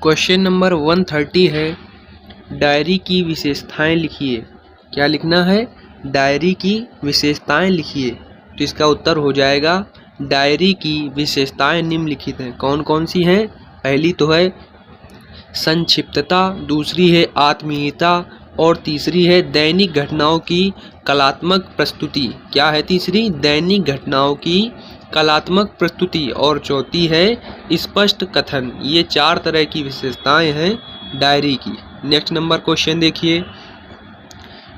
Question number 130 है, diary की विशेषताएं लिखिए। क्या लिखना है? डायरी की विशेषताएं लिखिए। तो इसका उत्तर हो जाएगा, डायरी की विशेषताएं निम्नलिखित हैं। कौन कौन सी हैं? पहली तो है संक्षिप्तता, दूसरी है आत्मीयता और तीसरी है दैनिक घटनाओं की कलात्मक प्रस्तुति। क्या है तीसरी? दैनिक घटनाओं की कलात्मक प्रस्तुति। और चौथी है स्पष्ट कथन। ये 4 तरह की विशेषताएं हैं डायरी की। नेक्स्ट नंबर क्वेश्चन देखिए,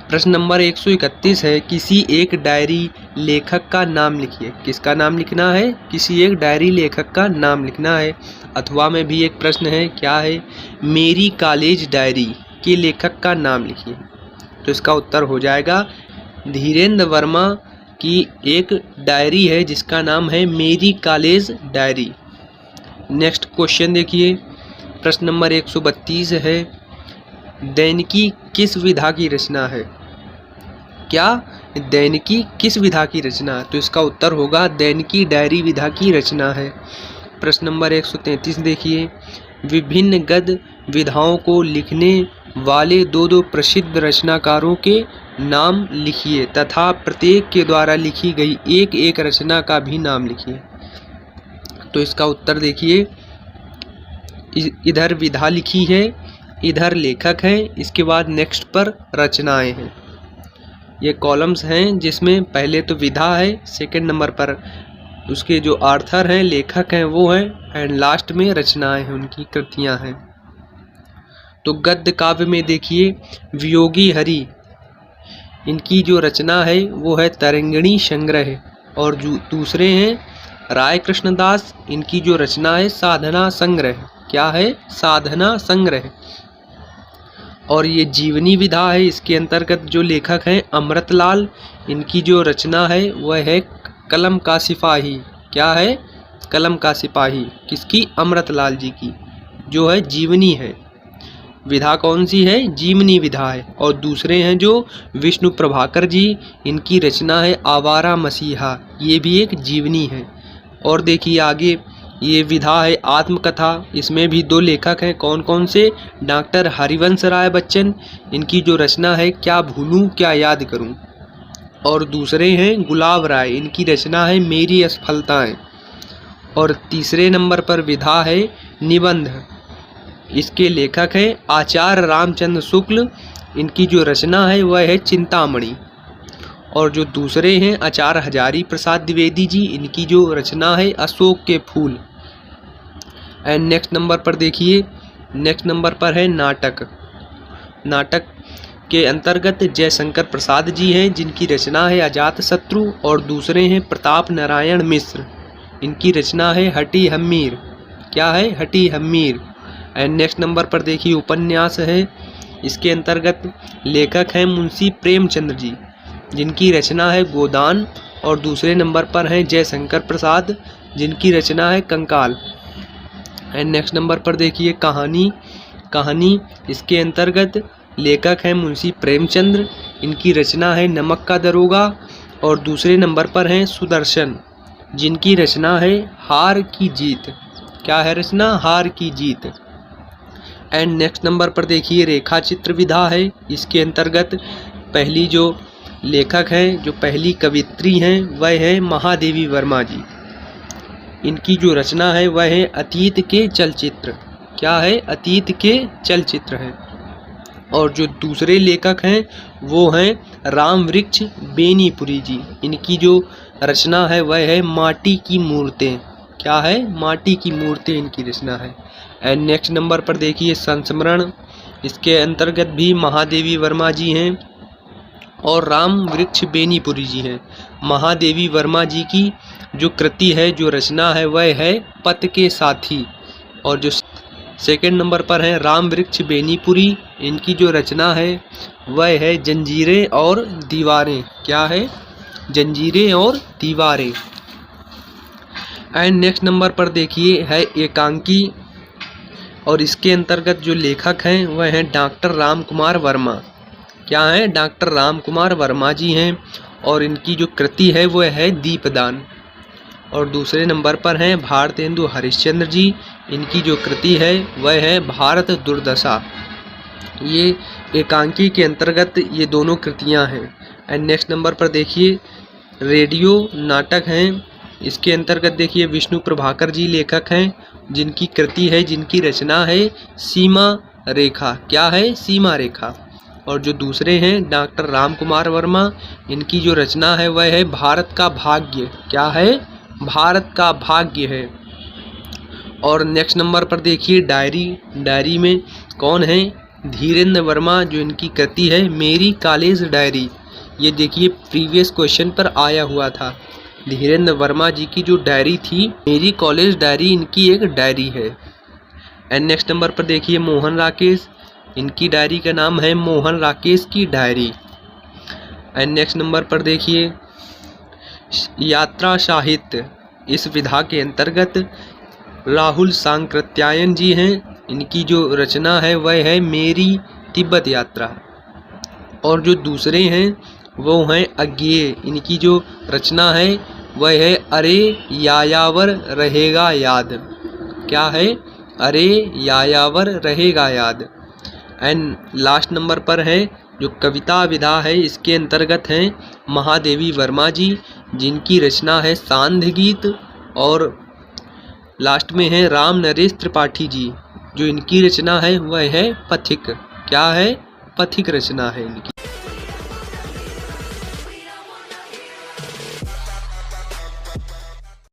प्रश्न नंबर 131 है, किसी एक डायरी लेखक का नाम लिखिए। किसका नाम लिखना है? किसी एक डायरी लेखक का नाम लिखना है। अथवा में भी एक प्रश्न है, क्या है? मेरी कॉलेज डायरी के लेखक का नाम लिखिए। तो इसका उत्तर हो जाएगा धीरेन्द्र वर्मा की एक डायरी है जिसका नाम है मेरी कॉलेज डायरी। नेक्स्ट क्वेश्चन देखिए, प्रश्न नंबर 132 है, दैनिकी किस विधा की रचना है? क्या? दैनिकी किस विधा की रचना है? तो इसका उत्तर होगा दैनिकी डायरी विधा की रचना है। प्रश्न नंबर 133 देखिए, विभिन्न गद्य विधाओं को लिखने वाले दो प्रसिद्ध रचनाकारों के नाम लिखिए तथा प्रत्येक के द्वारा लिखी गई एक एक रचना का भी नाम लिखिए। तो इसका उत्तर देखिए, इधर विधा लिखी है, इधर लेखक है, इसके बाद नेक्स्ट पर रचनाएं हैं। ये कॉलम्स हैं जिसमें पहले तो विधा है, सेकंड नंबर पर उसके जो आर्थर हैं, लेखक हैं वो हैं, एंड लास्ट में रचनाएं हैं, उनकी कृतियां हैं। तो गद्य काव्य में देखिए, वियोगी हरि, इनकी जो रचना है वो है तरंगिणी संग्रह। और जो दूसरे हैं राय कृष्णदास, इनकी जो रचना है साधना संग्रह। क्या है? साधना संग्रह। और ये जीवनी विधा है, इसके अंतर्गत जो लेखक हैं अमृतलाल, इनकी जो रचना है वह है कलम का सिपाही। क्या है? कलम का सिपाही। किसकी? अमृतलाल जी की, जो है जीवनी है। विधा कौन सी है? जीवनी विधा है। और दूसरे हैं जो विष्णु प्रभाकर जी, इनकी रचना है आवारा मसीहा, ये भी एक जीवनी है। और देखिए आगे, ये विधा है आत्मकथा, इसमें भी 2 लेखक हैं। कौन कौन से? डॉक्टर हरिवंश राय बच्चन, इनकी जो रचना है क्या भूलूं क्या याद करूं। और दूसरे हैं गुलाब राय, इनकी रचना है मेरी असफलताएं। और तीसरे नंबर पर विधा है निबंध, इसके लेखक हैं आचार्य रामचंद्र शुक्ल, इनकी जो रचना है वह है चिंतामणि। और जो दूसरे हैं आचार्य हजारी प्रसाद द्विवेदी जी, इनकी जो रचना है अशोक के फूल। एंड नेक्स्ट नंबर पर देखिए, नेक्स्ट नंबर पर है नाटक। नाटक के अंतर्गत जयशंकर प्रसाद जी हैं, जिनकी रचना है अजातशत्रु। और दूसरे हैं प्रताप नारायण मिश्र, इनकी रचना है हटी हम्मीर। क्या है? हटी हम्मीर। एंड नेक्स्ट नंबर पर देखिए उपन्यास है, इसके अंतर्गत लेखक हैं मुंशी प्रेमचंद्र जी, जिनकी रचना है गोदान। और दूसरे नंबर पर हैं जयशंकर प्रसाद, जिनकी रचना है कंकाल। एंड नेक्स्ट नंबर पर देखिए कहानी, इसके अंतर्गत लेखक हैं मुंशी प्रेमचंद्र, इनकी रचना है नमक का दरोगा। और दूसरे नंबर पर हैं सुदर्शन, जिनकी रचना है हार की जीत। क्या है रचना? हार की जीत। एंड नेक्स्ट नंबर पर देखिए रेखा चित्र विधा है, इसके अंतर्गत पहली जो लेखक हैं, जो पहली कवित्री हैं, वह है महादेवी वर्मा जी, इनकी जो रचना है वह है अतीत के चलचित्र। क्या है? अतीत के चलचित्र है। और जो दूसरे लेखक हैं वो हैं राम वृक्ष बेनीपुरी जी, इनकी जो रचना है वह है माटी की मूर्तें। क्या है? माटी की मूर्तें इनकी रचना है। एंड नेक्स्ट नंबर पर देखिए संस्मरण, इसके अंतर्गत भी महादेवी वर्मा जी हैं और राम वृक्ष बेनीपुरी जी हैं। महादेवी वर्मा जी की जो कृति है, जो रचना है वह है पत के साथी। और जो सेकंड नंबर पर है राम वृक्ष बेनीपुरी, इनकी जो रचना है वह है जंजीरें और दीवारें। क्या है? जंजीरें और दीवारें। एंड नेक्स्ट नंबर पर देखिए है एकांकी, और इसके अंतर्गत जो लेखक हैं वह हैं डॉक्टर राम कुमार वर्मा। क्या है? डॉक्टर राम कुमार वर्मा जी हैं। और इनकी जो कृति है वह है दीपदान। और दूसरे नंबर पर हैं भारतेंदु हरिश्चंद्र जी। इनकी जो कृति है वह है भारत दुर्दशा। ये एकांकी के अंतर्गत ये दोनों कृतियां हैं। एंड नेक्स्ट नंबर पर देखिए रेडियो नाटक हैं। इसके अंतर्गत देखिए विष्णु प्रभाकर जी लेखक हैं, जिनकी कृति है, जिनकी रचना है सीमा रेखा। क्या है? सीमा रेखा। और जो दूसरे हैं डॉक्टर राम कुमार वर्मा, इनकी जो रचना है वह है भारत का भाग्य। क्या है? भारत का भाग्य है। और नेक्स्ट नंबर पर देखिए डायरी। डायरी में कौन है? धीरेन्द्र वर्मा, जो इनकी कृति है मेरी कॉलेज डायरी। ये देखिए प्रीवियस क्वेश्चन पर आया हुआ था। धीरेन्द्र वर्मा जी की जो डायरी थी मेरी कॉलेज डायरी, इनकी एक डायरी है। एंड नेक्स्ट नंबर पर देखिए मोहन राकेश। इनकी डायरी का नाम है मोहन राकेश की डायरी। एंड नेक्स्ट नंबर पर देखिए यात्रा साहित्य। इस विधा के अंतर्गत राहुल सांकृत्यायन जी हैं। इनकी जो रचना है वह है मेरी तिब्बत यात्रा। और जो दूसरे हैं वो हैं अज्ञेय। इनकी जो रचना है वह है अरे यायावर रहेगा याद। क्या है? अरे यायावर रहेगा याद। एंड लास्ट नंबर पर है जो कविता विधा है, इसके अंतर्गत हैं महादेवी वर्मा जी, जिनकी रचना है सांध्य गीत। और लास्ट में है राम नरेश त्रिपाठी जी, जो इनकी रचना है वह है पथिक। क्या है? पथिक रचना है इनकी।